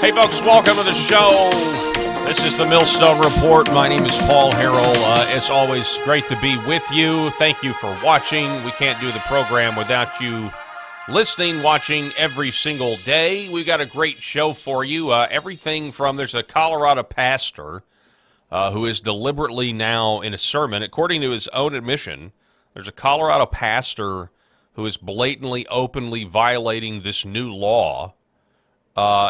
Hey, folks, welcome to the show. This is the Millstone Report. My name is Paul Harrell. It's always great to be with you. Thank you for watching. We can't do the program without you listening, watching every single day. We've got a great show for you. Everything from there's a Colorado pastor who is deliberately now in a sermon, according to his own admission, there's a Colorado pastor who is blatantly, openly violating this new law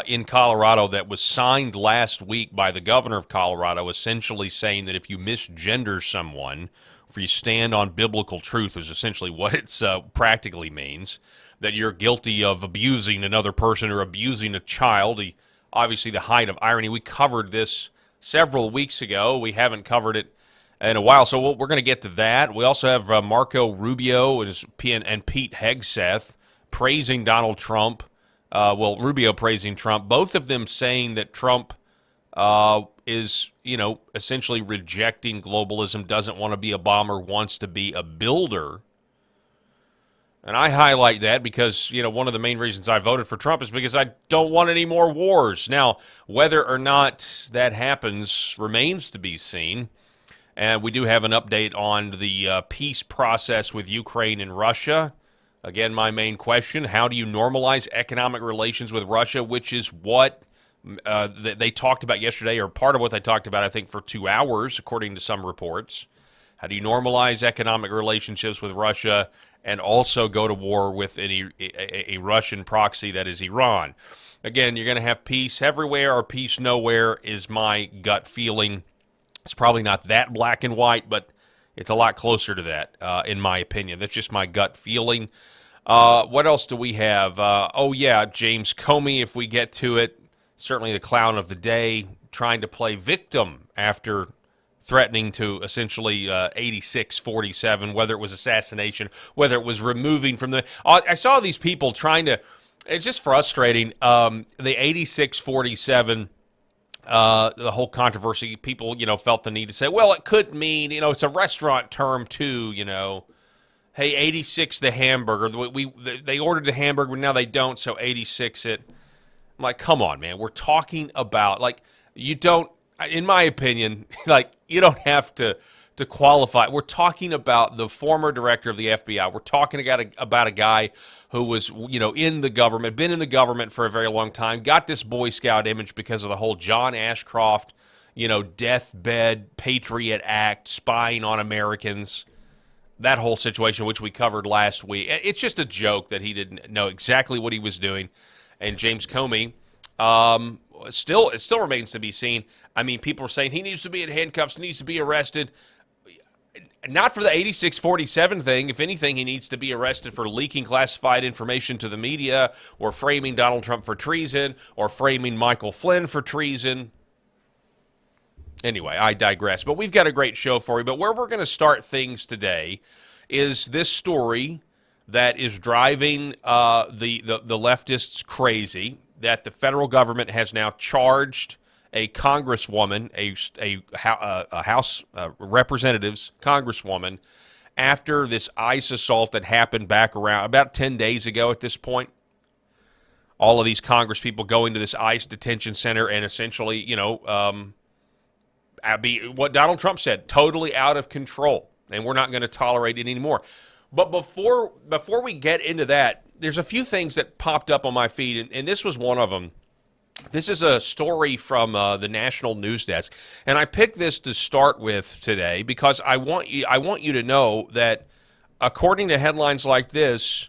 in Colorado that was signed last week by the governor of Colorado, essentially saying that if you misgender someone, if you stand on biblical truth is essentially what it practically means, that you're guilty of abusing another person or abusing a child. Obviously, the height of irony. We covered this several weeks ago. We haven't covered it in a while, so we're going to get to that. We also have Marco Rubio and Pete Hegseth praising Donald Trump. Rubio praising Trump, both of them saying that Trump is, essentially rejecting globalism, doesn't want to be a bomber, wants to be a builder. And I highlight that because, one of the main reasons I voted for Trump is because I don't want any more wars. Now, whether or not that happens remains to be seen. And we do have an update on the peace process with Ukraine and Russia. Again, my main question, how do you normalize economic relations with Russia, which is what they talked about yesterday, or part of what they talked about, I think, for 2 hours, according to some reports. How do you normalize economic relationships with Russia and also go to war with a Russian proxy that is Iran? Again, you're going to have peace everywhere or peace nowhere is my gut feeling. It's probably not that black and white, but it's a lot closer to that, in my opinion. That's just my gut feeling. What else do we have? James Comey, if we get to it. Certainly the clown of the day, trying to play victim after threatening to essentially 86-47, whether it was assassination, whether it was removing from the... I saw these people trying to... It's just frustrating. The 86-47... the whole controversy, people, felt the need to say, well, it could mean, it's a restaurant term too, Hey, 86 the hamburger. They ordered the hamburger, but now they don't, so 86 it. I'm like, come on, man. We're talking about, you don't, in my opinion, you don't have to qualify. We're talking about the former director of the FBI. We're talking about a guy who was, in the government, been in the government for a very long time, got this Boy Scout image because of the whole John Ashcroft, deathbed, Patriot Act, spying on Americans, that whole situation, which we covered last week. It's just a joke that he didn't know exactly what he was doing. And James Comey, it still remains to be seen. I mean, people are saying he needs to be in handcuffs, needs to be arrested. Not for the 86-47 thing. If anything, he needs to be arrested for leaking classified information to the media or framing Donald Trump for treason or framing Michael Flynn for treason. Anyway, I digress. But we've got a great show for you. But where we're going to start things today is this story that is driving the leftists crazy, that the federal government has now charged a Congresswoman, a House Representatives Congresswoman, after this ICE assault that happened back around about 10 days ago at this point. All of these Congress people going to this ICE detention center and essentially, what Donald Trump said, totally out of control, and we're not going to tolerate it anymore. But before we get into that, there's a few things that popped up on my feed, and this was one of them. This is a story from the National News Desk, and I picked this to start with today because I want you to know that according to headlines like this,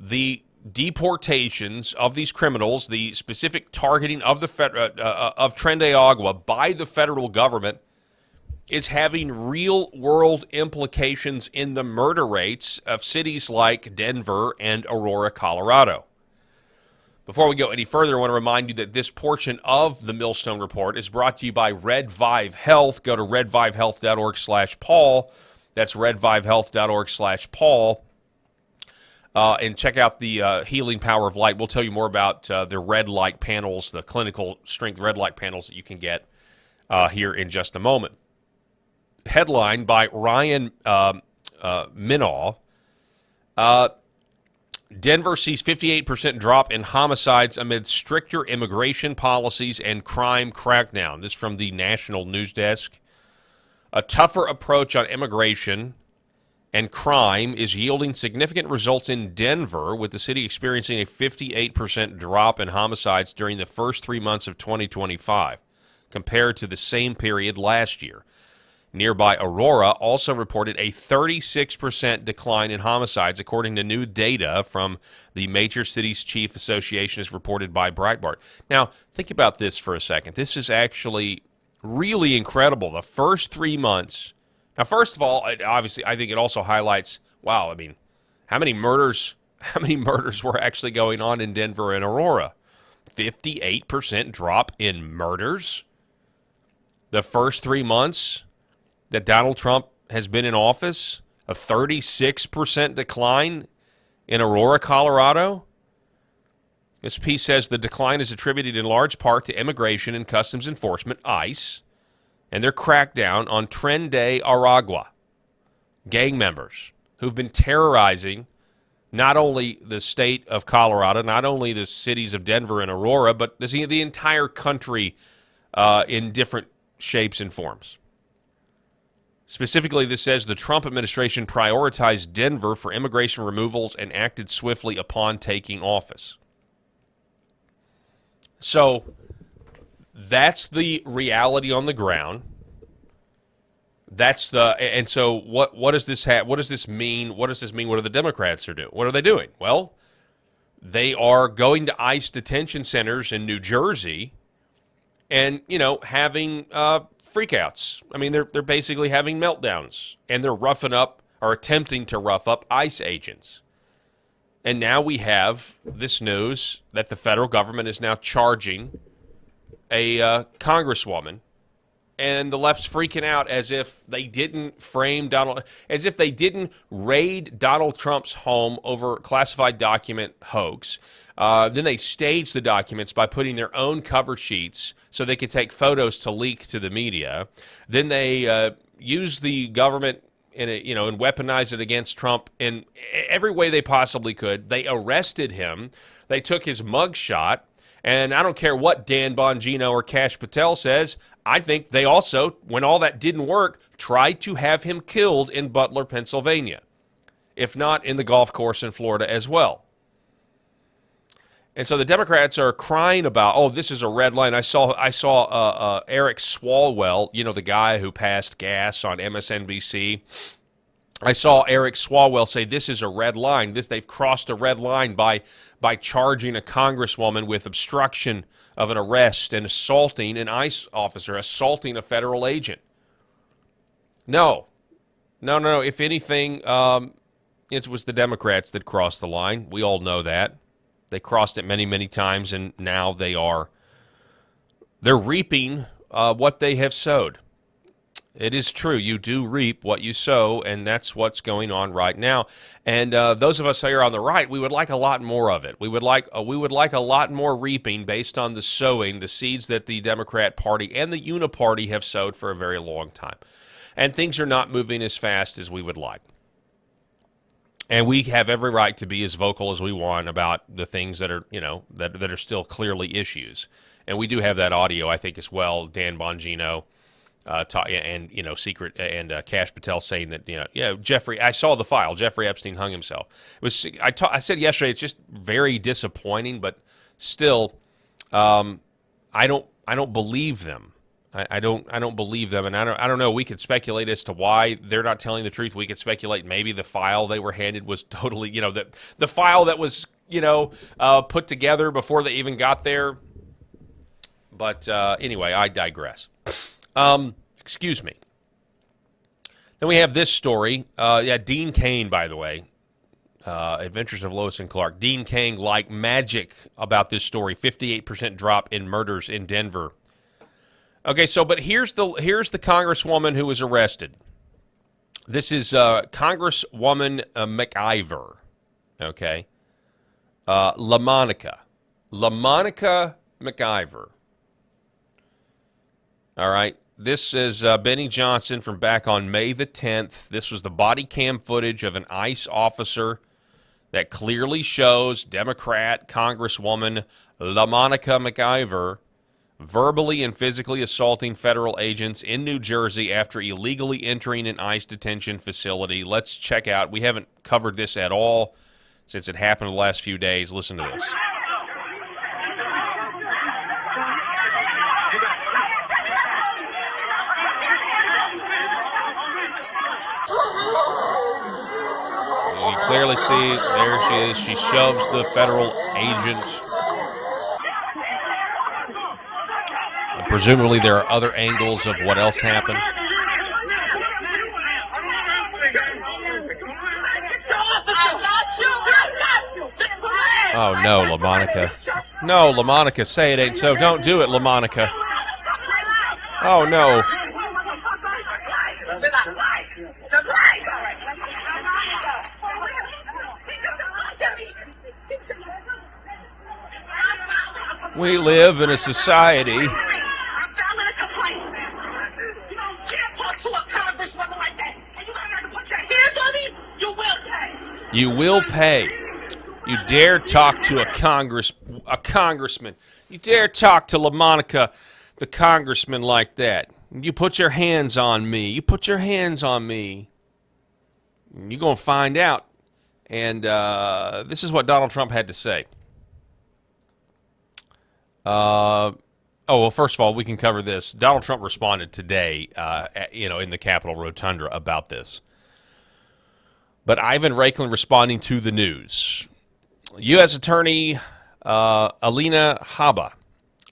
the deportations of these criminals, the specific targeting of of Trende Agua by the federal government, is having real-world implications in the murder rates of cities like Denver and Aurora, Colorado. Before we go any further, I want to remind you that this portion of the Millstone Report is brought to you by Red Vive Health. Go to redvivehealth.org/Paul. That's redvivehealth.org/Paul. And check out the healing power of light. We'll tell you more about the red light panels, the clinical strength red light panels that you can get here in just a moment. Headline by Ryan Minaw. Denver sees 58% drop in homicides amid stricter immigration policies and crime crackdown. This from the National News Desk. A tougher approach on immigration and crime is yielding significant results in Denver, with the city experiencing a 58% drop in homicides during the first 3 months of 2025, compared to the same period last year. Nearby Aurora also reported a 36% decline in homicides, according to new data from the Major Cities Chief Association, as reported by Breitbart. Now, think about this for a second. This is actually really incredible. The first 3 months. Now, first of all, obviously, I think it also highlights, wow, I mean, how many murders were actually going on in Denver and Aurora? 58% drop in murders the first 3 months that Donald Trump has been in office, a 36% decline in Aurora, Colorado. This piece says the decline is attributed in large part to Immigration and Customs Enforcement, ICE, and their crackdown on Tren de Aragua, gang members who've been terrorizing not only the state of Colorado, not only the cities of Denver and Aurora, but the entire country in different shapes and forms. Specifically, this says the Trump administration prioritized Denver for immigration removals and acted swiftly upon taking office. So that's the reality on the ground. So what does this have? What does this mean? What does this mean? What are the Democrats doing? What are they doing? Well, they are going to ICE detention centers in New Jersey and, having freakouts. I mean, they're basically having meltdowns, and they're roughing up or attempting to rough up ICE agents. And now we have this news that the federal government is now charging a Congresswoman, and the left's freaking out as if they didn't raid Donald Trump's home over classified document hoax. Then they staged the documents by putting their own cover sheets so they could take photos to leak to the media. Then they used the government and weaponized it against Trump in every way they possibly could. They arrested him. They took his mugshot. And I don't care what Dan Bongino or Kash Patel says, I think they also, when all that didn't work, tried to have him killed in Butler, Pennsylvania, if not in the golf course in Florida as well. And so the Democrats are crying about, oh, this is a red line. I saw Eric Swalwell, the guy who passed gas on MSNBC. I saw Eric Swalwell say this is a red line. They've crossed a red line by charging a congresswoman with obstruction of an arrest and assaulting an ICE officer, assaulting a federal agent. No. If anything, it was the Democrats that crossed the line. We all know that. They crossed it many, many times, and now they're reaping what they have sowed. It is true. You do reap what you sow, and that's what's going on right now. And those of us here on the right, we would like a lot more of it. We would like a lot more reaping based on the sowing, the seeds that the Democrat Party and the Uniparty have sowed for a very long time. And things are not moving as fast as we would like. And we have every right to be as vocal as we want about the things that are, that are still clearly issues. And we do have that audio, I think, as well. Dan Bongino. Secret and Kash Patel saying that Jeffrey. I saw the file. Jeffrey Epstein hung himself. I said yesterday it's just very disappointing, but still, I don't believe them. I don't believe them, and I don't know. We could speculate as to why they're not telling the truth. We could speculate maybe the file they were handed was totally the file that was put together before they even got there. But anyway, I digress. Excuse me. Then we have this story. Dean Cain, by the way. Adventures of Lois and Clark. Dean Cain, like magic about this story. 58% drop in murders in Denver. Okay, but here's the Congresswoman who was arrested. This is Congresswoman McIver. Okay. LaMonica McIver. All right. This is Benny Johnson from back on May the 10th. This was the body cam footage of an ICE officer that clearly shows Democrat Congresswoman LaMonica McIver verbally and physically assaulting federal agents in New Jersey after illegally entering an ICE detention facility. Let's check out. We haven't covered this at all since it happened the last few days. Listen to this. You clearly see, there she is. She shoves the federal agent. Presumably there are other angles of what else happened. Oh, no, LaMonica. No, LaMonica, say it ain't so. Don't do it, LaMonica. Oh, no. We live in a society. You will pay. You dare talk to a congressman. You dare talk to LaMonica, the congressman, like that. You put your hands on me. You put your hands on me. You're going to find out. And this is what Donald Trump had to say. Well, first of all, we can cover this. Donald Trump responded today, in the Capitol Rotunda about this. But Ivan Raiklin responding to the news. U.S. Attorney Alina Habba.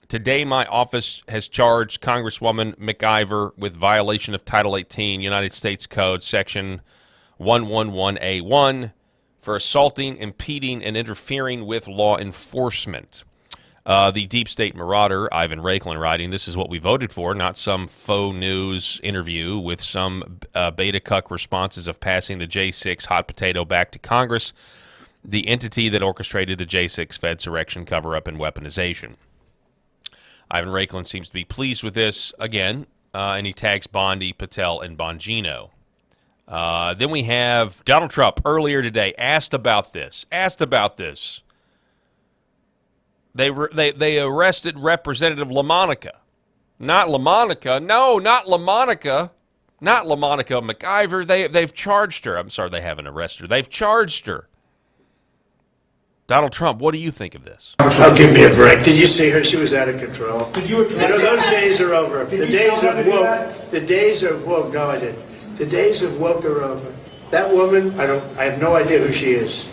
Today, my office has charged Congresswoman McIver with violation of Title 18 United States Code, Section 111A1, for assaulting, impeding, and interfering with law enforcement. The deep state marauder, Ivan Raiklin, writing, "This is what we voted for, not some faux news interview with some beta cuck responses of passing the J6 hot potato back to Congress, the entity that orchestrated the J6 Fedsurrection cover-up and weaponization." Ivan Raiklin seems to be pleased with this, again, and he tags Bondi, Patel, and Bongino. Then we have Donald Trump earlier today asked about this. They arrested Representative LaMonica. Not LaMonica. No, not LaMonica. Not LaMonica McIver. They've charged her. I'm sorry, they haven't arrested her. They've charged her. Donald Trump, what do you think of this? Oh, give me a break. Did you see her? She was out of control. Did you those days are over. The days of woke. No, I didn't. The days of woke are over. That woman, I have no idea who she is.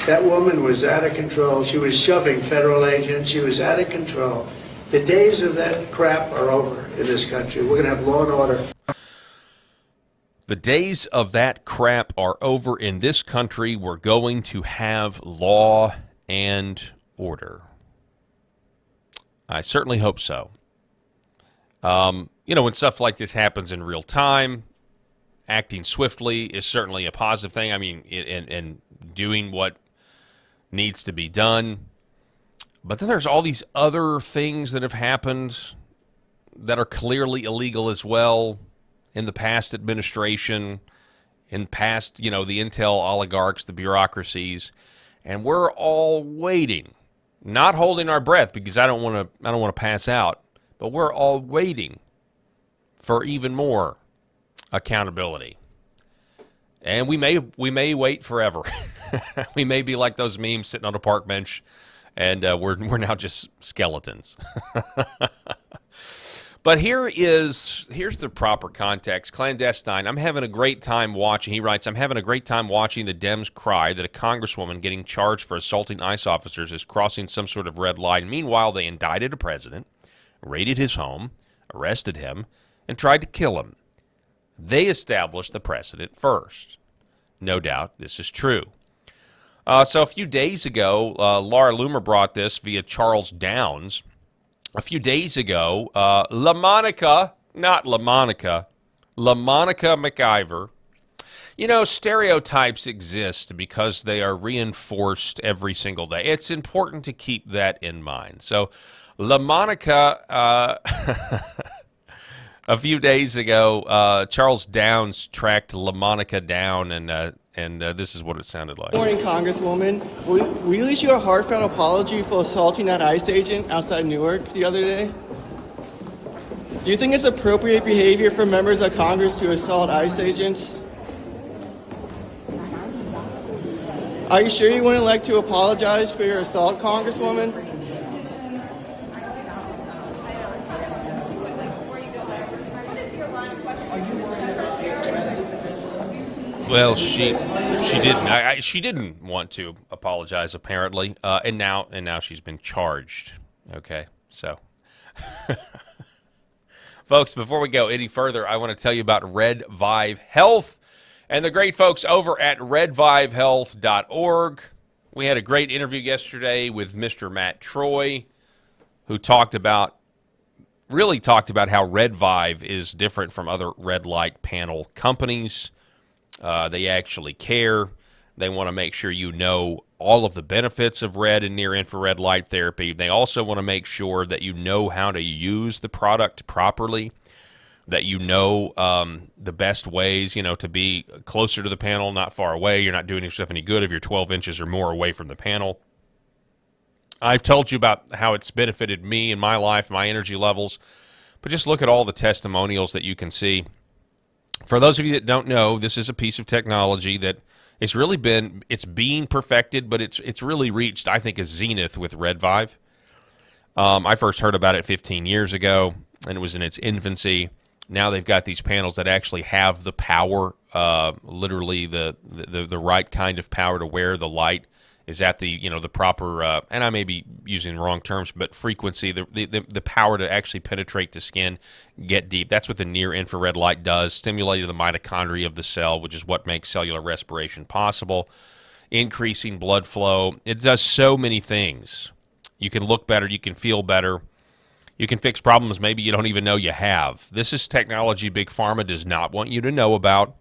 That woman was out of control. She was shoving federal agents. She was out of control. The days of that crap are over in this country. We're going to have law and order. The days of that crap are over in this country. We're going to have law and order. I certainly hope so. When stuff like this happens in real time, acting swiftly is certainly a positive thing. I mean, and doing what needs to be done. But then there's all these other things that have happened that are clearly illegal as well in the past administration, in past, the intel oligarchs, the bureaucracies, and we're all waiting, not holding our breath because I don't want to pass out, but we're all waiting for even more accountability. And we may wait forever. We may be like those memes sitting on a park bench, and we're now just skeletons. But here's the proper context. Clandestine. I'm having a great time watching. He writes, "I'm having a great time watching the Dems cry that a congresswoman getting charged for assaulting ICE officers is crossing some sort of red line. Meanwhile, they indicted a president, raided his home, arrested him, and tried to kill him. They established the precedent first. No doubt this is true." So a few days ago, Laura Loomer brought this via Charles Downs. A few days ago, LaMonica, not LaMonica, LaMonica McIver. Stereotypes exist because they are reinforced every single day. It's important to keep that in mind. So LaMonica A few days ago, Charles Downs tracked LaMonica down, and this is what it sounded like. Good morning, Congresswoman. We released you a heartfelt apology for assaulting that ICE agent outside Newark the other day. Do you think it's appropriate behavior for members of Congress to assault ICE agents? Are you sure you wouldn't like to apologize for your assault, Congresswoman? Well, she didn't. She didn't want to apologize apparently, and now she's been charged. Okay, so, folks, before we go any further, I want to tell you about Red Vive Health and the great folks over at redvivehealth.org. We had a great interview yesterday with Mr. Matt Troy, who really talked about how Red Vive is different from other red light panel companies. They actually care. They want to make sure you know all of the benefits of red and near-infrared light therapy. They also want to make sure that you know how to use the product properly, that you know the best ways, to be closer to the panel, not far away. You're not doing yourself any good if you're 12 inches or more away from the panel. I've told you about how it's benefited me in my life, my energy levels, but just look at all the testimonials that you can see. For those of you that don't know, this is a piece of technology that it's being perfected, but it's really reached, I think, a zenith with Red Vive. I first heard about it 15 years ago, and it was in its infancy. Now they've got these panels that actually have the power, literally the right kind of power to where the light is at the proper, and I may be using the wrong terms, but frequency, the power to actually penetrate the skin, get deep. That's what the near-infrared light does, stimulating the mitochondria of the cell, which is what makes cellular respiration possible, increasing blood flow. It does so many things. You can look better, you can feel better, you can fix problems maybe you don't even know you have. This is technology Big Pharma does not want you to know about.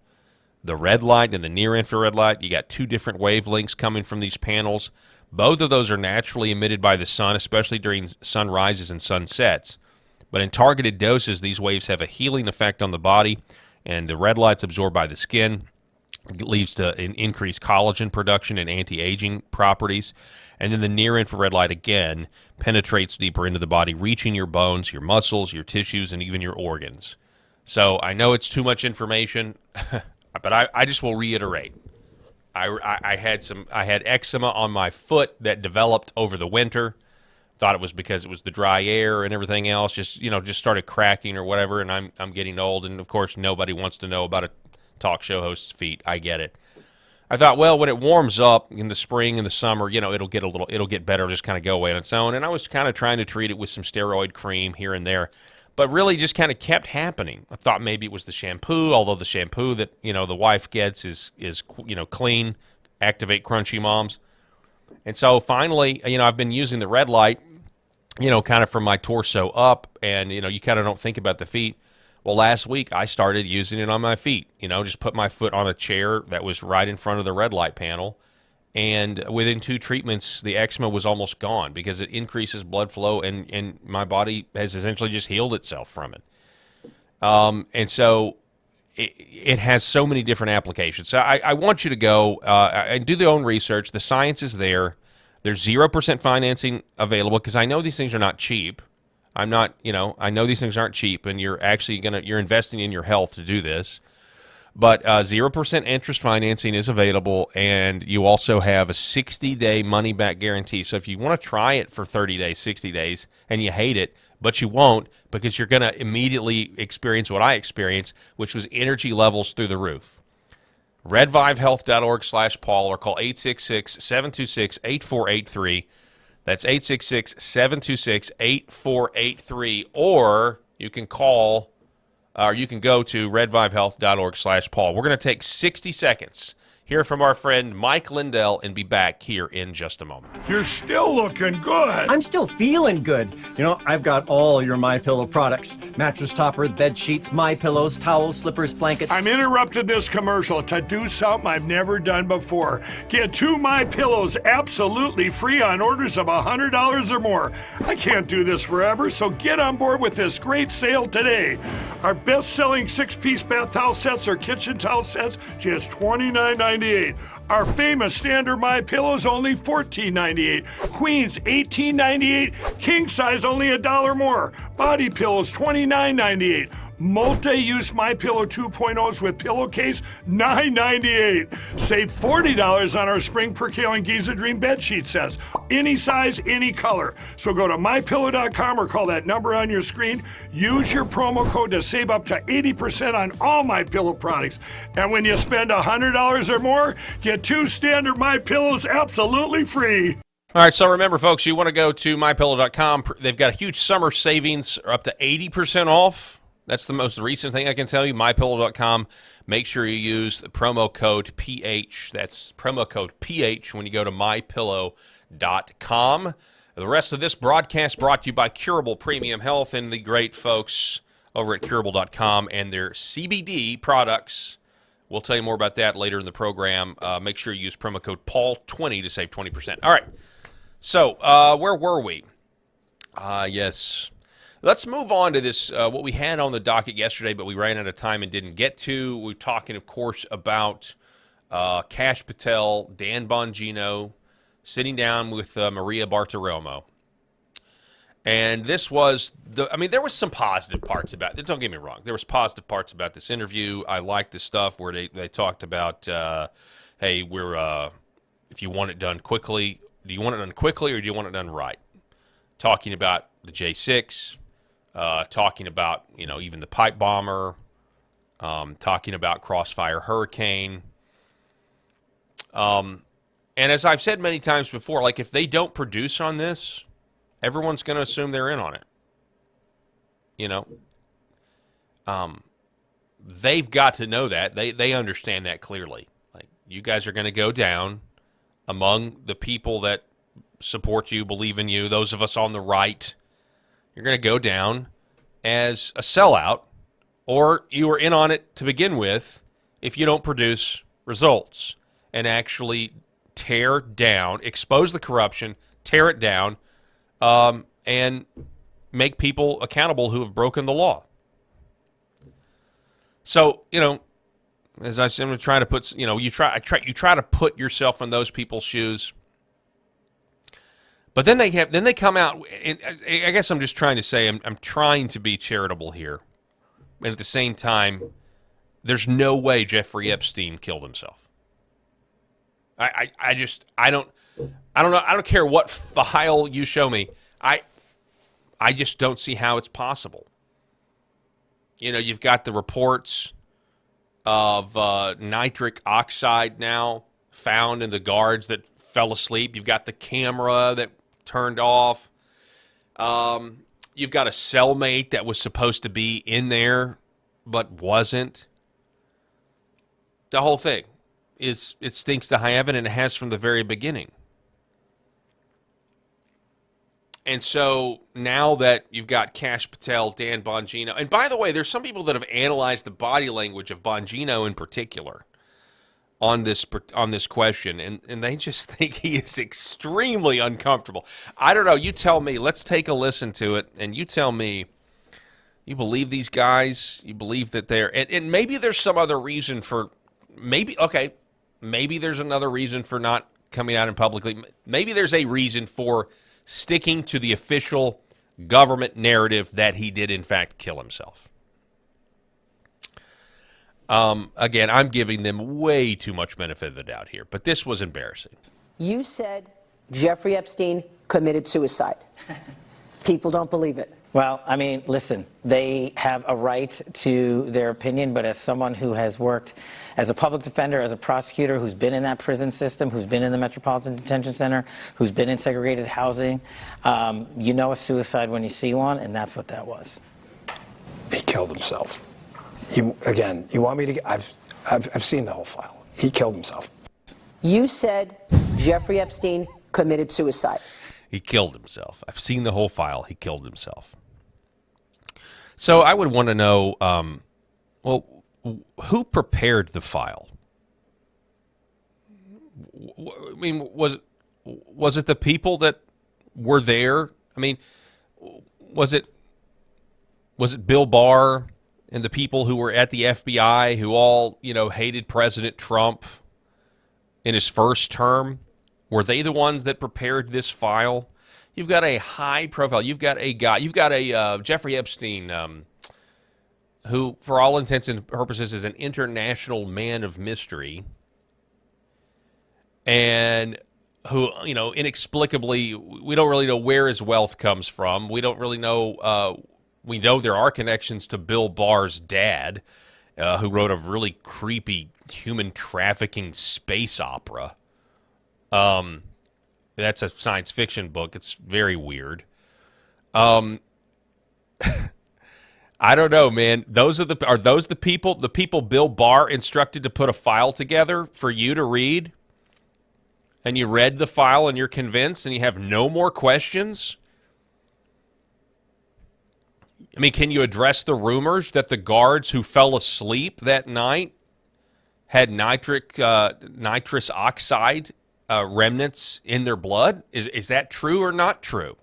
The red light and the near-infrared light, you got two different wavelengths coming from these panels. Both of those are naturally emitted by the sun, especially during sunrises and sunsets. But in targeted doses, these waves have a healing effect on the body, and the red light's absorbed by the skin. It leads to an increased collagen production and anti-aging properties. And then the near-infrared light, again, penetrates deeper into the body, reaching your bones, your muscles, your tissues, and even your organs. So I know it's too much information, but I just will reiterate. I had eczema on my foot that developed over the winter. Thought it was because it was the dry air and everything else. Just started cracking or whatever. And I'm getting old, and of course nobody wants to know about a talk show host's feet. I get it. I thought, well, when it warms up in the spring and the summer, it'll get better, just kind of go away on its own. And I was kind of trying to treat it with some steroid cream here and there. But really just kind of kept happening. I thought maybe it was the shampoo, although the shampoo that, the wife gets is clean, activate crunchy moms. And so finally, I've been using the red light, kind of from my torso up, and, you kind of don't think about the feet. Well, last week I started using it on my feet, just put my foot on a chair that was right in front of the red light panel. And within 2 treatments, the eczema was almost gone because it increases blood flow, and my body has essentially just healed itself from it. And so it has so many different applications. So I want you to go and do your own research. The science is there. There's 0% financing available because I know these things are not cheap. I know these things aren't cheap, and you're actually you're investing in your health to do this. But 0% interest financing is available, and you also have a 60-day money-back guarantee. So if you want to try it for 30 days, 60 days, and you hate it, but you won't because you're going to immediately experience what I experienced, which was energy levels through the roof. redvivehealth.org/Paul, or call 866-726-8483. That's 866-726-8483, or you can go to redvivehealth.org/Paul. We're going to take 60 seconds hear from our friend Mike Lindell, and be back here in just a moment. You're still looking good. I'm still feeling good. You know, I've got all your MyPillow products. Mattress topper, bed sheets, MyPillows, towels, slippers, blankets. I'm interrupting this commercial to do something I've never done before. Get 2 MyPillows absolutely free on orders of $100 or more. I can't do this forever, so get on board with this great sale today. Our best-selling 6-piece bath towel sets or kitchen towel sets, just $29.98. Our famous standard MyPillows, only $14.98. Queens, $18.98. King size, only $1 more. Body pillows, $29.98. Multi-use MyPillow 2.0s with pillowcase, $9.98. Save $40 on our Spring Percale and Giza Dream bedsheet sets. Any size, any color. So go to MyPillow.com or call that number on your screen. Use your promo code to save up to 80% on all MyPillow products. And when you spend $100 or more, get 2 standard MyPillows absolutely free. All right, so remember, folks, you want to go to MyPillow.com. They've got a huge summer savings, up to 80% off. That's the most recent thing I can tell you. MyPillow.com. Make sure you use the promo code PH. That's promo code PH when you go to MyPillow.com. The rest of this broadcast brought to you by Curable Premium Health and the great folks over at Curable.com and their CBD products. We'll tell you more about that later in the program. Make sure you use promo code PAUL20 to save 20%. All right. So, where were we? Yes. Let's move on to this, what we had on the docket yesterday, but we ran out of time and didn't get to. We're talking, of course, about Kash Patel, Dan Bongino, sitting down with Maria Bartiromo. And this was, there was some positive parts about it. Don't get me wrong. There was positive parts about this interview. I liked the stuff where they talked about, hey, if you want it done quickly, do you want it done quickly or do you want it done right? Talking about the J6, talking about, even the pipe bomber, talking about Crossfire Hurricane. And as I've said many times before, like if they don't produce on this, everyone's going to assume they're in on it. They've got to know that. They understand that clearly. Like, you guys are going to go down among the people that support you, believe in you, those of us on the right. You're going to go down as a sellout, or you were in on it to begin with if you don't produce results and actually tear down, expose the corruption, tear it down, and make people accountable who have broken the law. So, as I said, I'm trying to put, you try to put yourself in those people's shoes. But then they come out, and I guess I'm just trying to say I'm trying to be charitable here, and at the same time, there's no way Jeffrey Epstein killed himself. I don't know. I don't care what file you show me. I just don't see how it's possible. You've got the reports of nitric oxide now found in the guards that fell asleep. You've got the camera that turned off. You've got a cellmate that was supposed to be in there but wasn't. The whole thing it stinks to high heaven, and it has from the very beginning. And so now that you've got Kash Patel, Dan Bongino, and by the way, there's some people that have analyzed the body language of Bongino in particular on this question, and they just think he is extremely uncomfortable. I don't know. You tell me. Let's take a listen to it, and you tell me, you believe these guys? You believe that they're... And maybe there's some other reason for... Maybe there's another reason for not coming out in publicly. Maybe there's a reason for sticking to the official government narrative that he did, in fact, kill himself. Again, I'm giving them way too much benefit of the doubt here, but this was embarrassing. You said Jeffrey Epstein committed suicide. People don't believe it. Well, listen, they have a right to their opinion, but as someone who has worked as a public defender, as a prosecutor, who's been in that prison system, who's been in the Metropolitan Detention Center, who's been in segregated housing, you know a suicide when you see one, and that's what that was. He killed himself. You want me to? I've seen the whole file. He killed himself. You said Jeffrey Epstein committed suicide. He killed himself. I've seen the whole file. He killed himself. So I would want to know, well, who prepared the file? I mean, was it the people that were there? I mean, was it Bill Barr and the people who were at the FBI who all, hated President Trump in his first term? Were they the ones that prepared this file? You've got a high profile. You've got a guy. You've got a Jeffrey Epstein, who, for all intents and purposes, is an international man of mystery, and who, inexplicably, we don't really know where his wealth comes from. We don't really know. We know there are connections to Bill Barr's dad, who wrote a really creepy human trafficking space opera. That's a science fiction book. It's very weird. I don't know, man. Are those the people Bill Barr instructed to put a file together for you to read? And you read the file and you're convinced and you have no more questions? I mean, can you address the rumors that the guards who fell asleep that night had nitrous oxide remnants in their blood? Is that true or not true?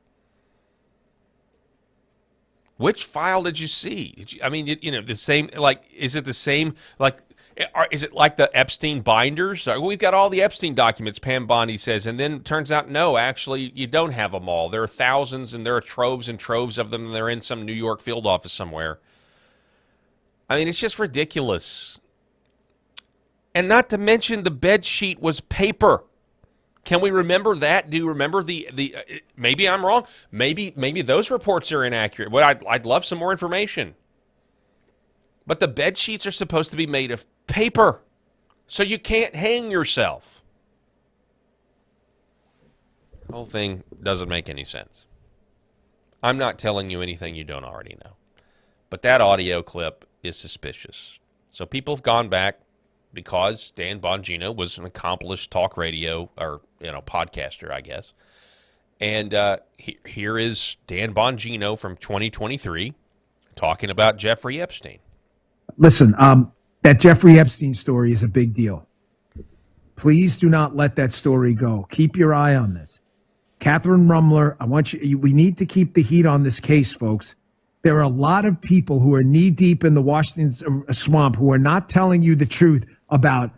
Which file did you see? The same, is it the same, is it like the Epstein binders? We've got all the Epstein documents, Pam Bondi says, and then it turns out, no, actually, you don't have them all. There are thousands, and there are troves and troves of them, and they're in some New York field office somewhere. I mean, it's just ridiculous. And not to mention the bed sheet was paper. Can we remember that? Do you remember the maybe I'm wrong. Maybe those reports are inaccurate. Well, I'd love some more information. But the bed sheets are supposed to be made of paper, so you can't hang yourself. The whole thing doesn't make any sense. I'm not telling you anything you don't already know. But that audio clip is suspicious. So people have gone back, because Dan Bongino was an accomplished talk radio or podcaster, I guess. And here is Dan Bongino from 2023 talking about Jeffrey Epstein. Listen, that Jeffrey Epstein story is a big deal. Please do not let that story go. Keep your eye on this. Catherine Rumler, we need to keep the heat on this case, folks. There are a lot of people who are knee deep in the Washington swamp who are not telling you the truth about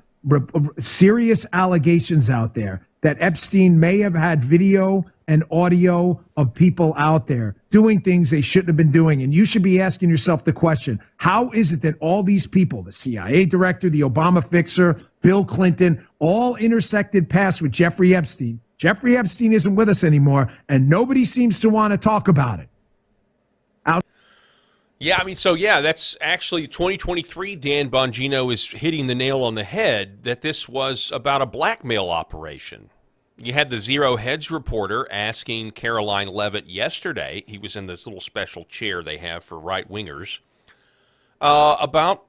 serious allegations out there that Epstein may have had video and audio of people out there doing things they shouldn't have been doing. And you should be asking yourself the question, how is it that all these people, the CIA director, the Obama fixer, Bill Clinton, all intersected paths with Jeffrey Epstein? Jeffrey Epstein isn't with us anymore, and nobody seems to want to talk about it. Yeah, that's actually 2023. Dan Bongino is hitting the nail on the head that this was about a blackmail operation. You had the Zero Hedge reporter asking Caroline Leavitt yesterday, he was in this little special chair they have for right-wingers, about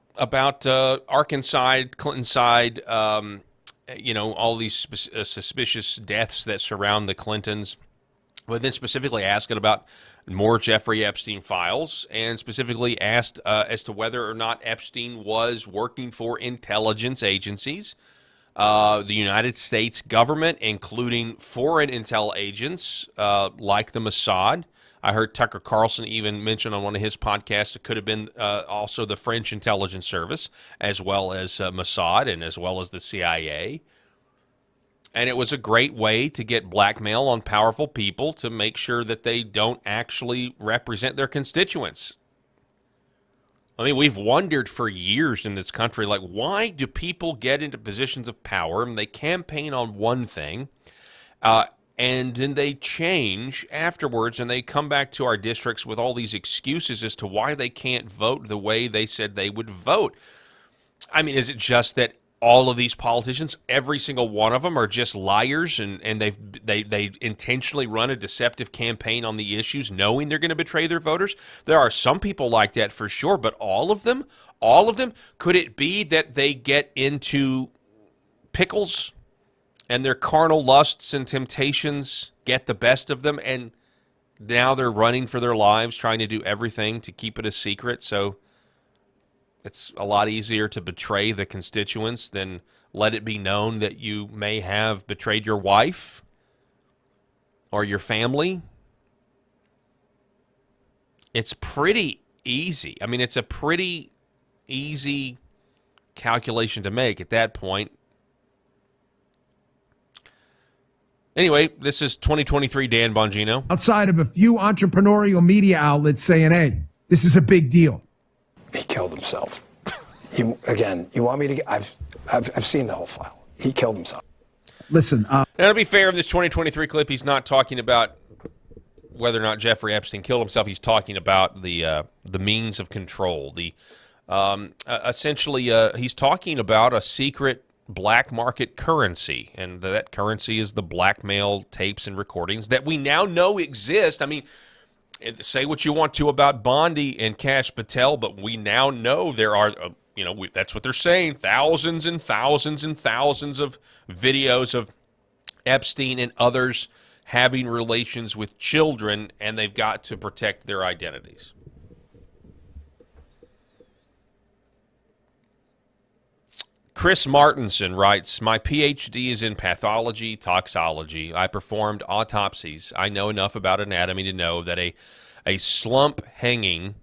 Arkansas side, Clinton side, all these suspicious deaths that surround the Clintons, but then specifically asking about more Jeffrey Epstein files, and specifically asked as to whether or not Epstein was working for intelligence agencies, the United States government, including foreign intel agents like the Mossad. I heard Tucker Carlson even mention on one of his podcasts it could have been also the French intelligence service, as well as Mossad, and as well as the CIA. And it was a great way to get blackmail on powerful people to make sure that they don't actually represent their constituents. I mean, we've wondered for years in this country, why do people get into positions of power and they campaign on one thing, and then they change afterwards and they come back to our districts with all these excuses as to why they can't vote the way they said they would vote? I mean, is it just that all of these politicians, every single one of them, are just liars, and they intentionally run a deceptive campaign on the issues, knowing they're going to betray their voters? There are some people like that for sure, but all of them, could it be that they get into pickles and their carnal lusts and temptations get the best of them, and now they're running for their lives, trying to do everything to keep it a secret. So it's a lot easier to betray the constituents than let it be known that you may have betrayed your wife or your family. It's pretty easy. I mean, it's a pretty easy calculation to make at that point. Anyway, this is 2023 Dan Bongino. Outside of a few entrepreneurial media outlets saying, hey, this is a big deal. He killed himself. You want me to? I've seen the whole file. He killed himself. Listen, now, to be fair, in this 2023 clip, he's not talking about whether or not Jeffrey Epstein killed himself. He's talking about the means of control. Essentially, he's talking about a secret black market currency, and that currency is the blackmail tapes and recordings that we now know exist. I mean, say what you want to about Bondi and Kash Patel, but we now know there are, that's what they're saying, thousands and thousands and thousands of videos of Epstein and others having relations with children, and they've got to protect their identities. Chris Martinson writes, my PhD is in pathology, toxology. I performed autopsies. I know enough about anatomy to know that a slump hanging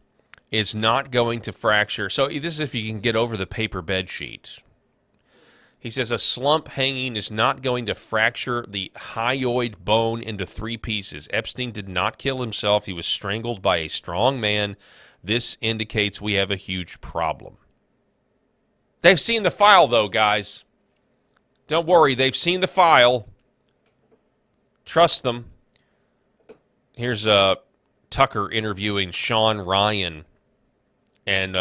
is not going to fracture. So this is if you can get over the paper bed sheet. He says a slump hanging is not going to fracture the hyoid bone into 3 pieces. Epstein did not kill himself. He was strangled by a strong man. This indicates we have a huge problem. They've seen the file, though, guys. Don't worry. They've seen the file. Trust them. Here's Tucker interviewing Sean Ryan. And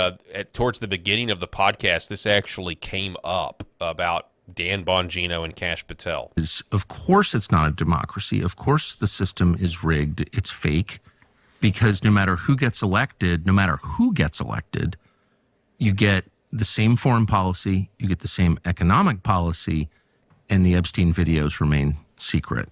towards the beginning of the podcast, this actually came up about Dan Bongino and Kash Patel. Of course it's not a democracy. Of course the system is rigged. It's fake. Because no matter who gets elected, you get the same foreign policy, you get the same economic policy, and the Epstein videos remain secret.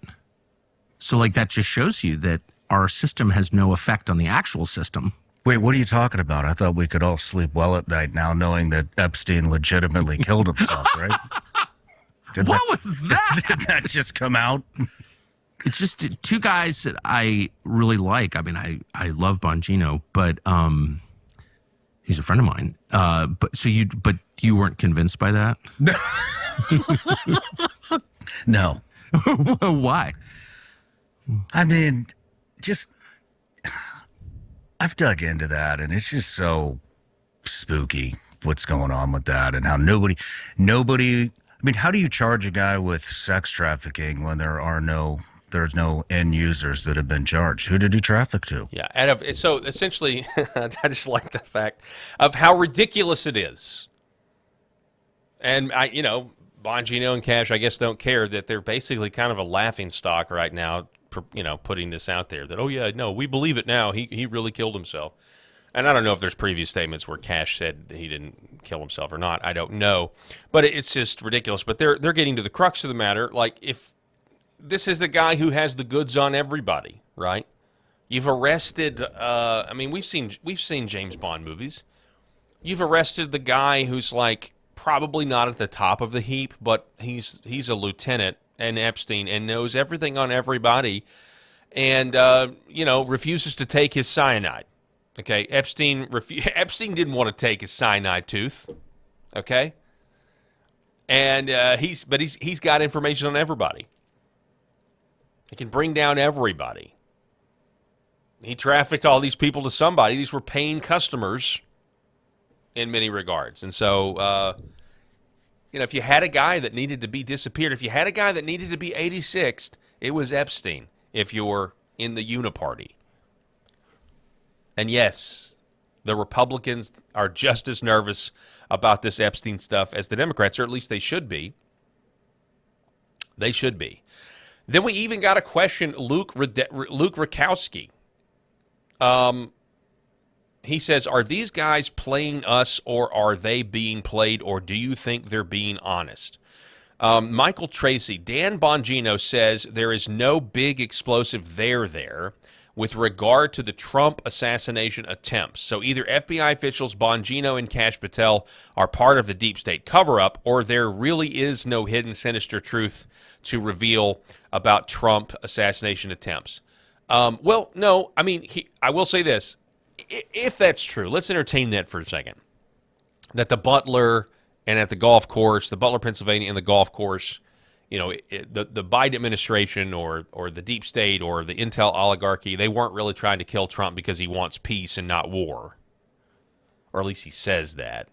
So, that just shows you that our system has no effect on the actual system. Wait, what are you talking about? I thought we could all sleep well at night now knowing that Epstein legitimately killed himself, right? What was that? Did that just come out? It's just 2 guys that I really like. I mean, I love Bongino, but he's a friend of mine. But you weren't convinced by that? No. Why? I mean, I've dug into that, and it's just so spooky what's going on with that, and how nobody. I mean, how do you charge a guy with sex trafficking when there's no end users that have been charged? Who did he traffic to? Yeah, so essentially, I just like the fact of how ridiculous it is. And Bongino and Kash, I guess, don't care that they're basically kind of a laughing stock right now, putting this out there that, oh yeah, no, we believe it now. He really killed himself. And I don't know if there's previous statements where Kash said he didn't kill himself or not. I don't know, but it's just ridiculous. But they're getting to the crux of the matter. If this is the guy who has the goods on everybody, right? You've arrested. We've seen James Bond movies. You've arrested the guy who's probably not at the top of the heap, but he's a lieutenant in Epstein and knows everything on everybody, and refuses to take his cyanide. Okay, Epstein didn't want to take his cyanide tooth. Okay, and he's got information on everybody. He can bring down everybody. He trafficked all these people to somebody. These were paying customers in many regards. And so, if you had a guy that needed to be disappeared, if you had a guy that needed to be 86th, it was Epstein if you're in the uniparty. And yes, the Republicans are just as nervous about this Epstein stuff as the Democrats, or at least they should be. They should be. Then we even got to question Luke Rakowski. He says, are these guys playing us, or are they being played, or do you think they're being honest? Michael Tracy, Dan Bongino says there is no big explosive there with regard to the Trump assassination attempts. So either FBI officials Bongino and Kash Patel are part of the deep state cover-up, or there really is no hidden sinister truth to reveal about Trump assassination attempts. Well, no, I mean, I will say this. If that's true, let's entertain that for a second. That the Butler and at the golf course, the Butler, Pennsylvania, and the golf course, the Biden administration or the deep state or the intel oligarchy, they weren't really trying to kill Trump because he wants peace and not war. Or at least he says that.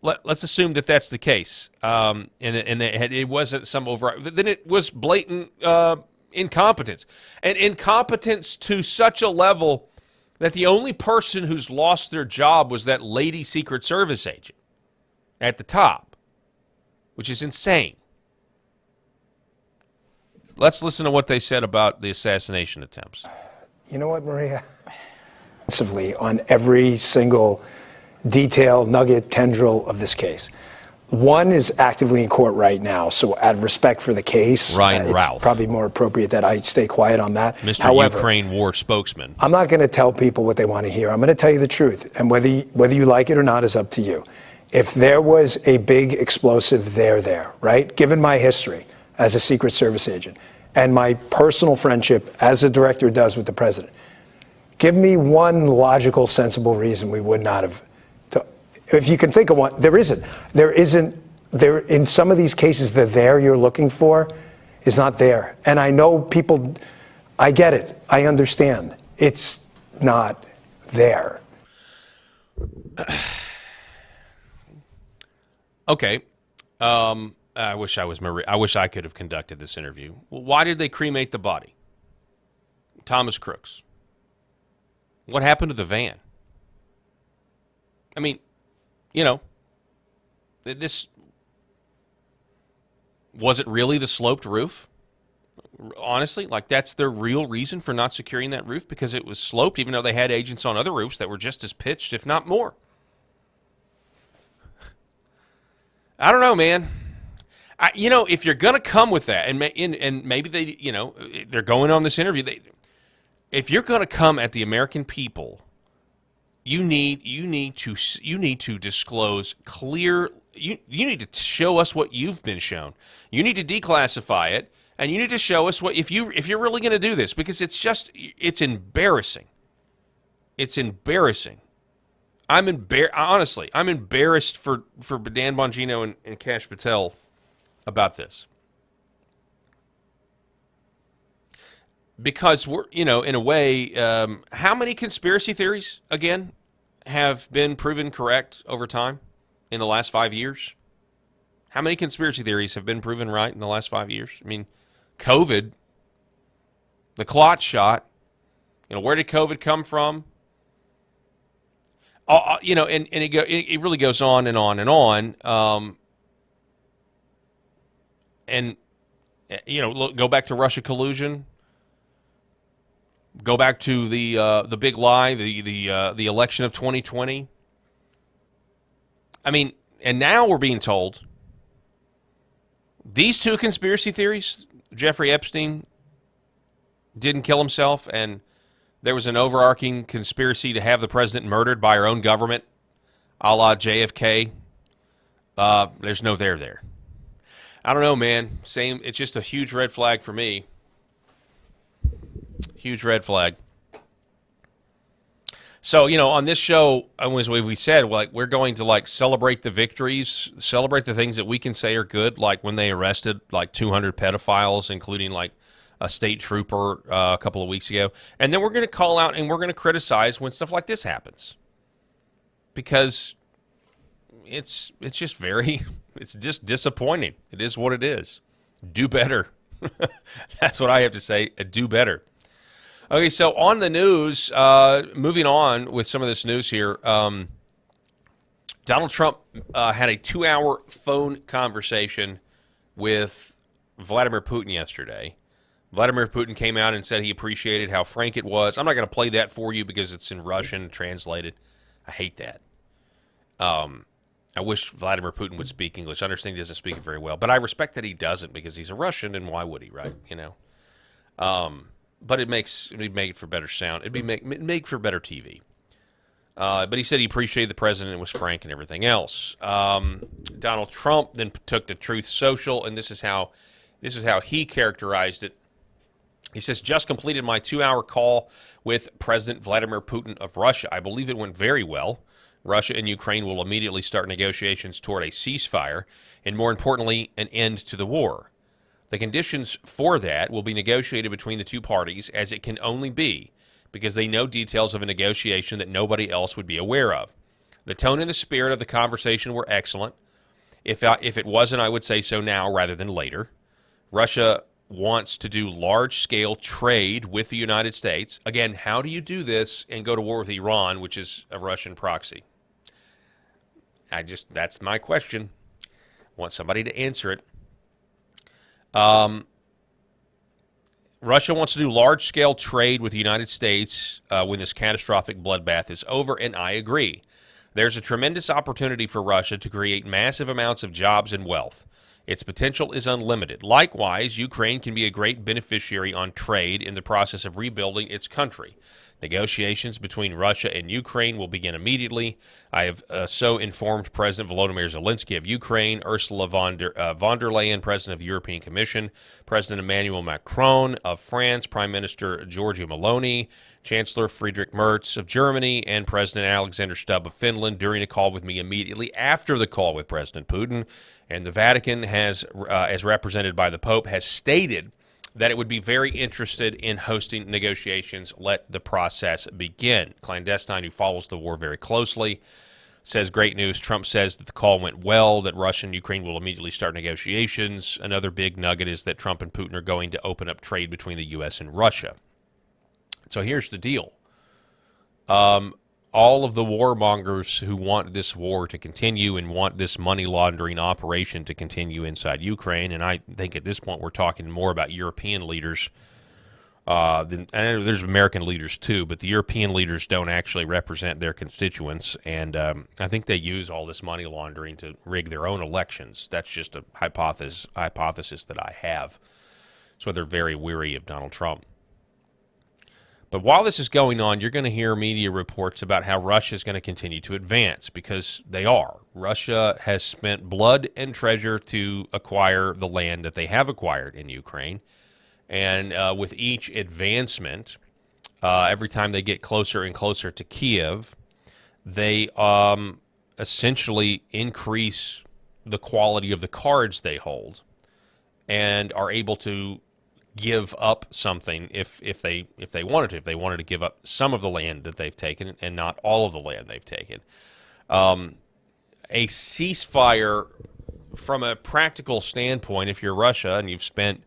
Let's assume that that's the case. And it wasn't some then it was blatant incompetence. And incompetence to such a level that the only person who's lost their job was that lady Secret Service agent at the top, which is insane. Let's listen to what they said about the assassination attempts. You know what, Maria? On every single detail, nugget, tendril of this case. One is actively in court right now, so out of respect for the case, Ryan Ralph. It's probably more appropriate that I stay quiet on that. Mr. However, Ukraine war spokesman. I'm not going to tell people what they want to hear. I'm going to tell you the truth, and whether you like it or not is up to you. If there was a big explosive there, right? Given my history as a Secret Service agent and my personal friendship as a director does with the president, give me one logical, sensible reason we would not have. If you can think of one, there isn't. There in some of these cases, the there you're looking for is not there. And I know people, I get it. I understand. It's not there. Okay. I wish I was Maria. I wish I could have conducted this interview. Well, why did they cremate the body? Thomas Crooks. What happened to the van? I mean, this was it really the sloped roof? Honestly, that's their real reason for not securing that roof, because it was sloped, even though they had agents on other roofs that were just as pitched, if not more. I don't know, man. If you're going to come with that, and maybe they, they're going on this interview. If you're going to come at the American people, you need to disclose clear. You need to show us what you've been shown. You need to declassify it, and you need to show us what if you're really going to do this, because it's embarrassing. It's embarrassing. Honestly, I'm embarrassed for Dan Bongino and Kash Patel about this. Because we're, in a way, how many conspiracy theories, again, have been proven correct over time in the last 5 years? How many conspiracy theories have been proven right in the last 5 years? I mean, COVID, the clot shot, where did COVID come from? And it really goes on and on and on. Go back to Russia collusion. Go back to the big lie, the election of 2020. I mean, and now we're being told these two conspiracy theories, Jeffrey Epstein didn't kill himself, and there was an overarching conspiracy to have the president murdered by our own government, a la JFK. There's no there. I don't know, man. It's just a huge red flag for me. Huge red flag. So, on this show, as we said, we're going to celebrate the victories, celebrate the things that we can say are good, like when they arrested 200 pedophiles, including a state trooper a couple of weeks ago. And then we're going to call out and we're going to criticize when stuff like this happens. Because it's just it's just disappointing. It is what it is. Do better. That's what I have to say. Do better. Okay, so on the news, moving on with some of this news here, Donald Trump had a 2-hour phone conversation with Vladimir Putin yesterday. Vladimir Putin came out and said he appreciated how frank it was. I'm not going to play that for you because it's in Russian, translated. I hate that. I wish Vladimir Putin would speak English. I understand he doesn't speak it very well, but I respect that he doesn't because he's a Russian, and why would he, right? But it'd make for better sound. It'd make for better TV. But he said he appreciated the president and was frank and everything else. Donald Trump then took to Truth Social, and this is how he characterized it. He says, just completed my 2-hour call with President Vladimir Putin of Russia. I believe it went very well. Russia and Ukraine will immediately start negotiations toward a ceasefire and, more importantly, an end to the war. The conditions for that will be negotiated between the two parties, as it can only be, because they know details of a negotiation that nobody else would be aware of. The tone and the spirit of the conversation were excellent. If it wasn't, I would say so now rather than later. Russia wants to do large-scale trade with the United States. Again, how do you do this and go to war with Iran, which is a Russian proxy? That's my question. I want somebody to answer it. Russia wants to do large-scale trade with the United States when this catastrophic bloodbath is over, and I agree. There's a tremendous opportunity for Russia to create massive amounts of jobs and wealth. Its potential is unlimited. Likewise, Ukraine can be a great beneficiary on trade in the process of rebuilding its country. Negotiations between Russia and Ukraine will begin immediately. I have so informed President Volodymyr Zelensky of Ukraine, Ursula von der Leyen, President of the European Commission, President Emmanuel Macron of France, Prime Minister Giorgia Meloni, Chancellor Friedrich Merz of Germany, and President Alexander Stubb of Finland during a call with me immediately after the call with President Putin. And the Vatican has, as represented by the Pope, has stated that it would be very interested in hosting negotiations. Let the process begin. Clandestine, who follows the war very closely, says great news. Trump says that the call went well, that Russia and Ukraine will immediately start negotiations. Another big nugget is that Trump and Putin are going to open up trade between the U.S. and Russia. So here's the deal. All of the warmongers who want this war to continue and want this money laundering operation to continue inside Ukraine, and I think at this point we're talking more about European leaders and there's American leaders too, but the European leaders don't actually represent their constituents, and I think they use all this money laundering to rig their own elections. That's just a hypothesis that I have. So they're very weary of Donald Trump. But while this is going on, you're going to hear media reports about how Russia is going to continue to advance, because they are. Russia has spent blood and treasure to acquire the land that they have acquired in Ukraine. And with each advancement, every time they get closer and closer to Kiev, they essentially increase the quality of the cards they hold and are able to give up something if they wanted to. If they wanted to give up some of the land that they've taken and not all of the land they've taken. A ceasefire, from a practical standpoint, if you're Russia and you've spent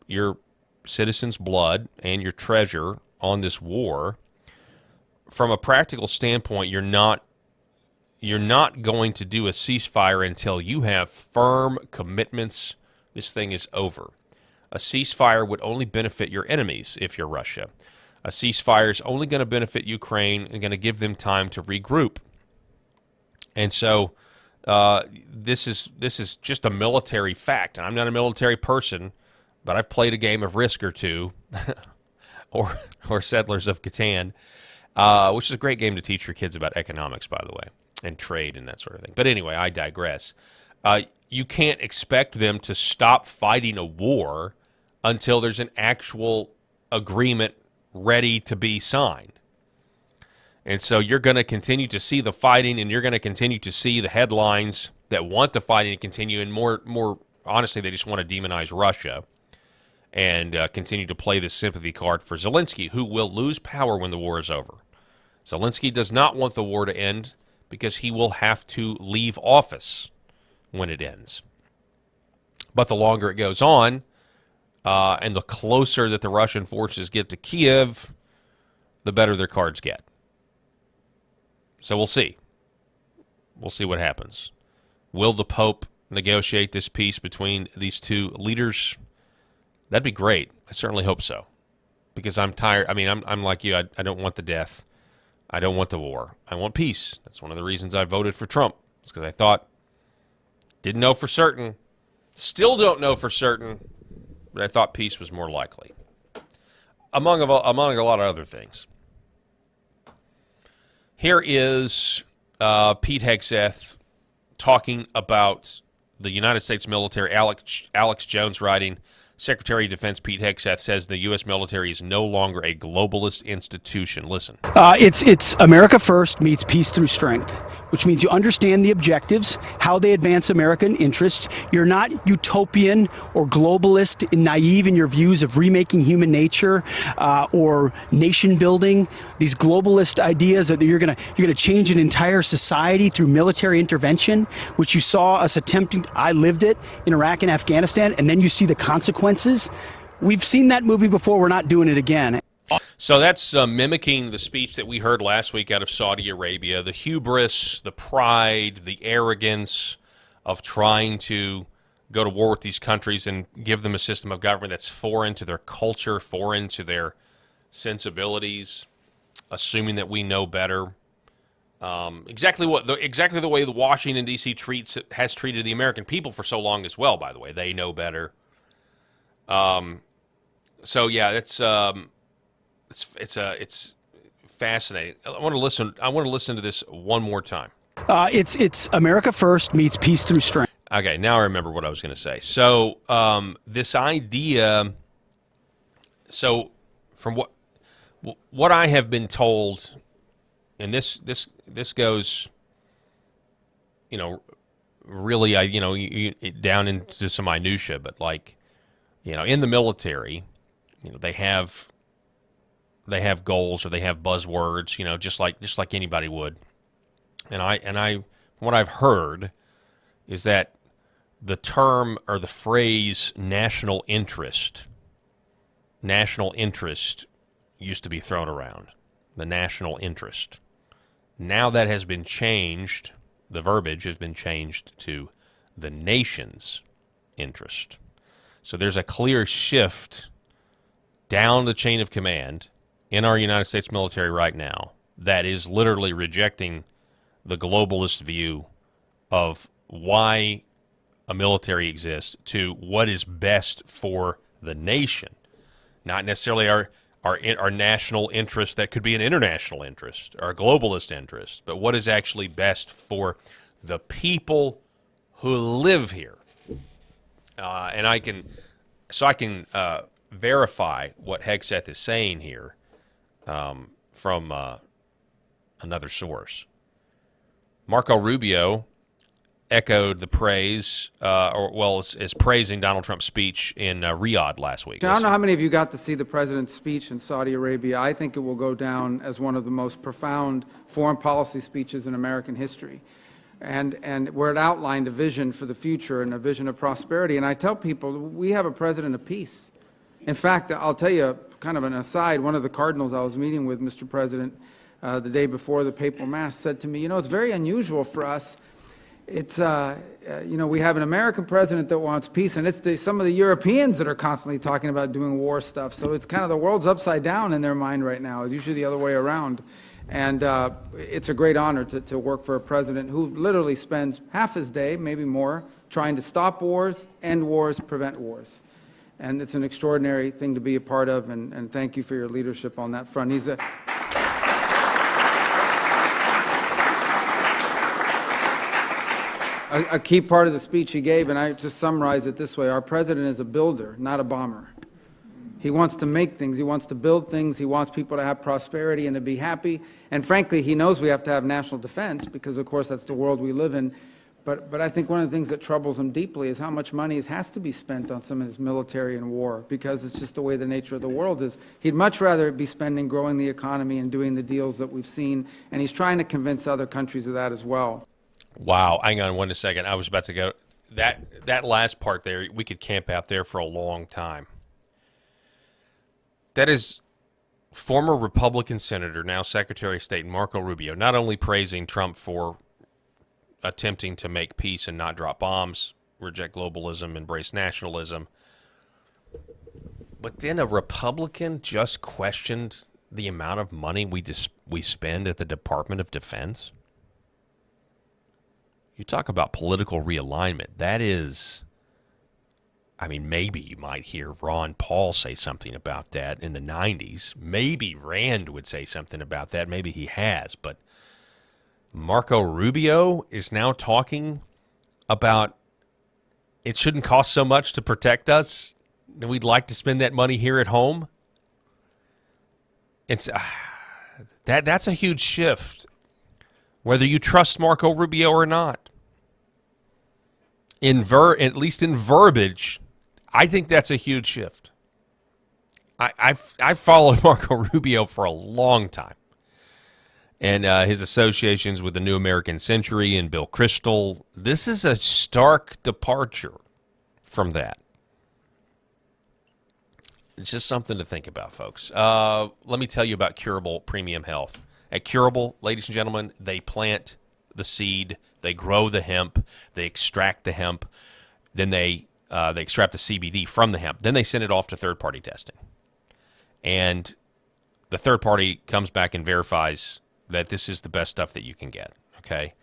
your citizens' blood and your treasure on this war, from a practical standpoint, you're not going to do a ceasefire until you have firm commitments this thing is over. A ceasefire would only benefit your enemies if you're Russia. A ceasefire is only going to benefit Ukraine and going to give them time to regroup. And so this is just a military fact. I'm not a military person, but I've played a game of Risk or two, or Settlers of Catan, which is a great game to teach your kids about economics, by the way, and trade and that sort of thing. But anyway, I digress. You can't expect them to stop fighting a war until there's an actual agreement ready to be signed. And so you're going to continue to see the fighting, and you're going to continue to see the headlines that want the fighting to continue, and more honestly, they just want to demonize Russia and continue to play this sympathy card for Zelensky, who will lose power when the war is over. Zelensky does not want the war to end because he will have to leave office when it ends. But the longer it goes on, and the closer that the Russian forces get to Kiev, the better their cards get. So we'll see. We'll see what happens. Will the Pope negotiate this peace between these two leaders? That'd be great. I certainly hope so. Because I'm tired. I mean, I'm like you. I don't want the death. I don't want the war. I want peace. That's one of the reasons I voted for Trump. It's because I thought, didn't know for certain, still don't know for certain, but I thought peace was more likely. Among a lot of other things. Here is Pete Hegseth talking about the United States military. Alex Jones writing, Secretary of Defense Pete Hegseth says the U.S. military is no longer a globalist institution. Listen. It's America first meets peace through strength, which means you understand the objectives, how they advance American interests. You're not utopian or globalist and naive in your views of remaking human nature or nation building. These globalist ideas that you're gonna change an entire society through military intervention, which you saw us attempting. I lived it in Iraq and Afghanistan, and then you see the consequences. We've seen that movie before. We're not doing it again. So that's mimicking the speech that we heard last week out of Saudi Arabia, the hubris, the pride, the arrogance of trying to go to war with these countries and give them a system of government that's foreign to their culture, foreign to their sensibilities, assuming that we know better. Exactly the way the Washington, D.C. has treated the American people for so long as well, by the way. They know better. So, yeah, it's fascinating. I want to listen to this one more time. It's America first meets peace through strength. Okay, now I remember what I was going to say. So this idea. So from what I have been told, and this goes, really, down into some minutia, but like, in the military, they have goals or they have buzzwords, just like anybody would. And I what I've heard is that the term or the phrase national interest used to be thrown around. The national interest. Now that has been changed, the verbiage has been changed to the nation's interest. So there's a clear shift down the chain of command in our United States military right now that is literally rejecting the globalist view of why a military exists to what is best for the nation. Not necessarily our national interest that could be an international interest or a globalist interest, but what is actually best for the people who live here. And I can verify what Hegseth is saying here from another source. Marco Rubio echoed the praise, is praising Donald Trump's speech in Riyadh last week. I don't know how many of you got to see the president's speech in Saudi Arabia. I think it will go down as one of the most profound foreign policy speeches in American history. And where it outlined a vision for the future and a vision of prosperity. And I tell people, we have a president of peace. In fact, I'll tell you kind of an aside, one of the cardinals I was meeting with, Mr. President, the day before the papal mass said to me, it's very unusual for us. It's, we have an American president that wants peace, and it's some of the Europeans that are constantly talking about doing war stuff. So it's kind of the world's upside down in their mind right now. It's usually the other way around. And it's a great honor to work for a president who literally spends half his day, maybe more, trying to stop wars, end wars, prevent wars. And it's an extraordinary thing to be a part of, and thank you for your leadership on that front. He's a key part of the speech he gave, and I just summarize it this way. Our president is a builder, not a bomber. He wants to make things. He wants to build things. He wants people to have prosperity and to be happy. And frankly, he knows we have to have national defense because, of course, that's the world we live in. But I think one of the things that troubles him deeply is how much money has to be spent on some of his military and war, because it's just the way the nature of the world is. He'd much rather be spending growing the economy and doing the deals that we've seen, and he's trying to convince other countries of that as well. Wow. Hang on one second. I was about to go. That last part there, we could camp out there for a long time. That is former Republican Senator, now Secretary of State Marco Rubio, not only praising Trump for attempting to make peace and not drop bombs, reject globalism, embrace nationalism, but then a Republican just questioned the amount of money we spend at the Department of Defense. You talk about political realignment. That is, I mean, maybe you might hear Ron Paul say something about that in the 90s. Maybe Rand would say something about that. Maybe he has. But Marco Rubio is now talking about it shouldn't cost so much to protect us, and we'd like to spend that money here at home. It's that's a huge shift, whether you trust Marco Rubio or not. At least in verbiage, I think that's a huge shift. I've followed Marco Rubio for a long time, and his associations with the New American Century and Bill Kristol. This is a stark departure from that. It's just something to think about, folks. Let me tell you about Curable Premium Health. At Curable, ladies and gentlemen, they plant the seed, they grow the hemp, they extract the hemp, then they extract the CBD from the hemp. Then they send it off to third-party testing. And the third party comes back and verifies that this is the best stuff that you can get, okay?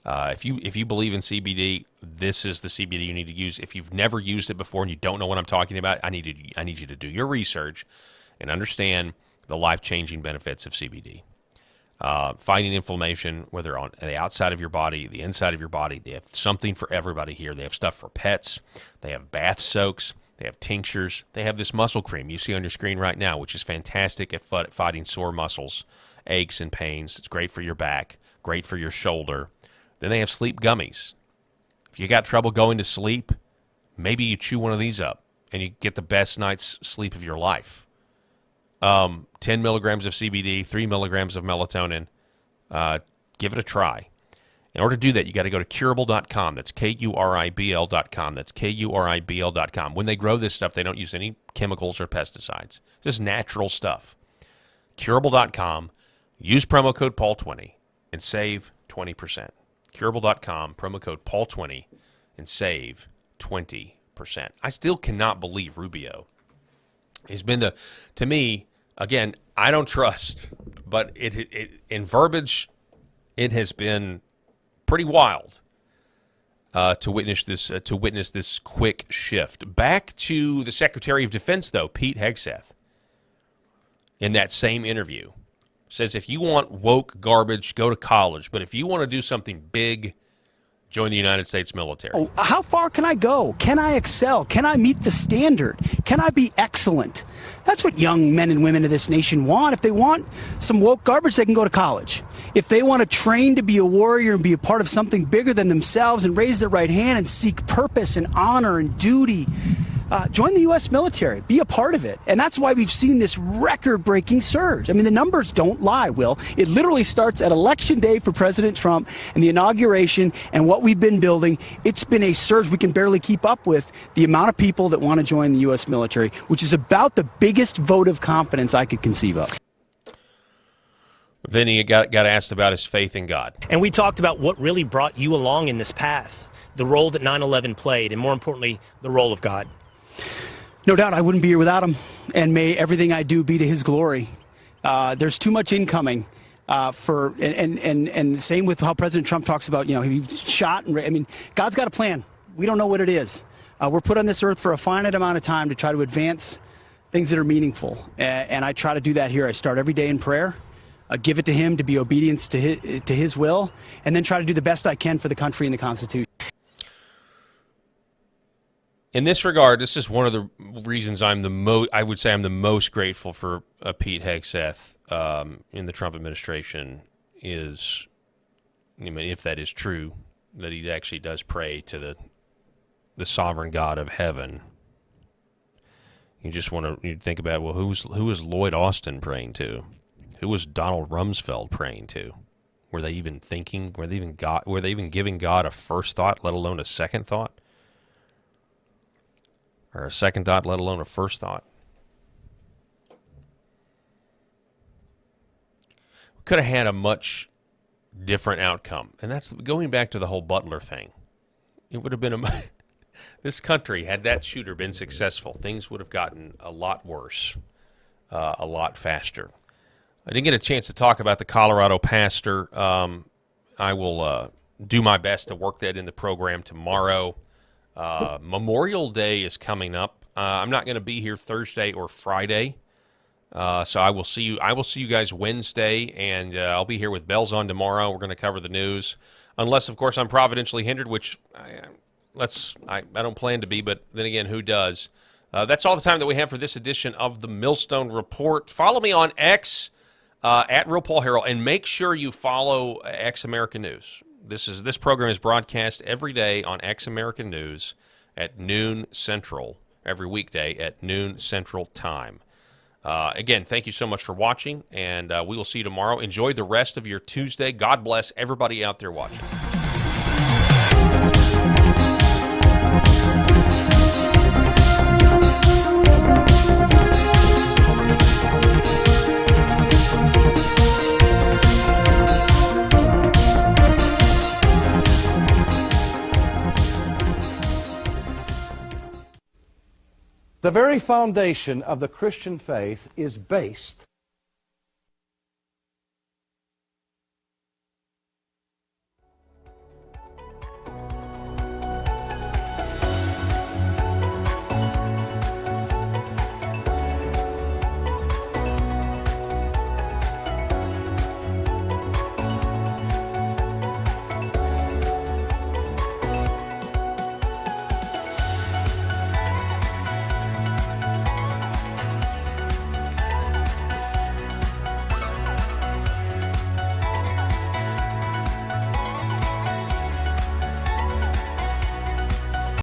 If you believe in CBD, this is the CBD you need to use. If you've never used it before and you don't know what I'm talking about, I need you to do your research and understand the life-changing benefits of CBD. Fighting inflammation, whether on the outside of your body, the inside of your body. They have something for everybody here. They have stuff for pets. They have bath soaks. They have tinctures. They have this muscle cream you see on your screen right now, which is fantastic at fighting sore muscles, aches, and pains. It's great for your back, great for your shoulder. Then they have sleep gummies. If you got trouble going to sleep, maybe you chew one of these up and you get the best night's sleep of your life. 10 milligrams of CBD, 3 milligrams of melatonin. Give it a try. In order to do that, you got to go to curable.com. That's Kuribl.com. That's Kuribl.com. When they grow this stuff, they don't use any chemicals or pesticides. Just natural stuff. Curable.com. Use promo code Paul20 and save 20%. Curable.com, promo code Paul20 and save 20%. I still cannot believe Rubio. He's been to me, again, I don't trust, but it in verbiage, it has been pretty wild to witness this quick shift. Back to the Secretary of Defense, though, Pete Hegseth, in that same interview, says if you want woke garbage, go to college. But if you want to do something big, join the United States military. Oh, how far can I go? Can I excel? Can I meet the standard? Can I be excellent? That's what young men and women of this nation want. If they want some woke garbage, they can go to college. If they want to train to be a warrior and be a part of something bigger than themselves and raise their right hand and seek purpose and honor and duty, join the U.S. military. Be a part of it. And that's why we've seen this record-breaking surge. I mean, the numbers don't lie, Will. It literally starts at Election Day for President Trump and the inauguration and what we've been building. It's been a surge we can barely keep up with, the amount of people that want to join the U.S. military, which is about the biggest vote of confidence I could conceive of. Then he got asked about his faith in God. And we talked about what really brought you along in this path, the role that 9/11 played, and more importantly, the role of God. No doubt I wouldn't be here without him, and may everything I do be to his glory. There's too much incoming and same with how President Trump talks about, he shot and I mean, God's got a plan. We don't know what it is. We're put on this earth for a finite amount of time to try to advance things that are meaningful, and I try to do that here. I start every day in prayer, give it to him to be obedience to his will, and then try to do the best I can for the country and the Constitution. In this regard, this is one of the reasons I would say I'm the most grateful for Pete Hegseth in the Trump administration is, if that is true, that he actually does pray to the sovereign God of heaven. You just want to think about, well, who was Lloyd Austin praying to? Who was Donald Rumsfeld praying to? Were they even thinking? Were they even giving God a first thought, let alone a second thought? Or a second thought, let alone a first thought. We could have had a much different outcome. And that's going back to the whole Butler thing. It would have been this country, had that shooter been successful, things would have gotten a lot worse, a lot faster. I didn't get a chance to talk about the Colorado pastor. I will do my best to work that in the program tomorrow. Memorial Day is coming up. I'm not going to be here Thursday or Friday, so I will see you. I will see you guys Wednesday, and I'll be here with bells on tomorrow. We're going to cover the news, unless, of course, I'm providentially hindered, which I don't plan to be. But then again, who does? That's all the time that we have for this edition of the Millstone Report. Follow me on X at Real Paul Harrell, and make sure you follow X American News. This program is broadcast every day on X American News at noon Central, every weekday at noon Central time. Again, thank you so much for watching, and we will see you tomorrow. Enjoy the rest of your Tuesday. God bless everybody out there watching. The very foundation of the Christian faith is based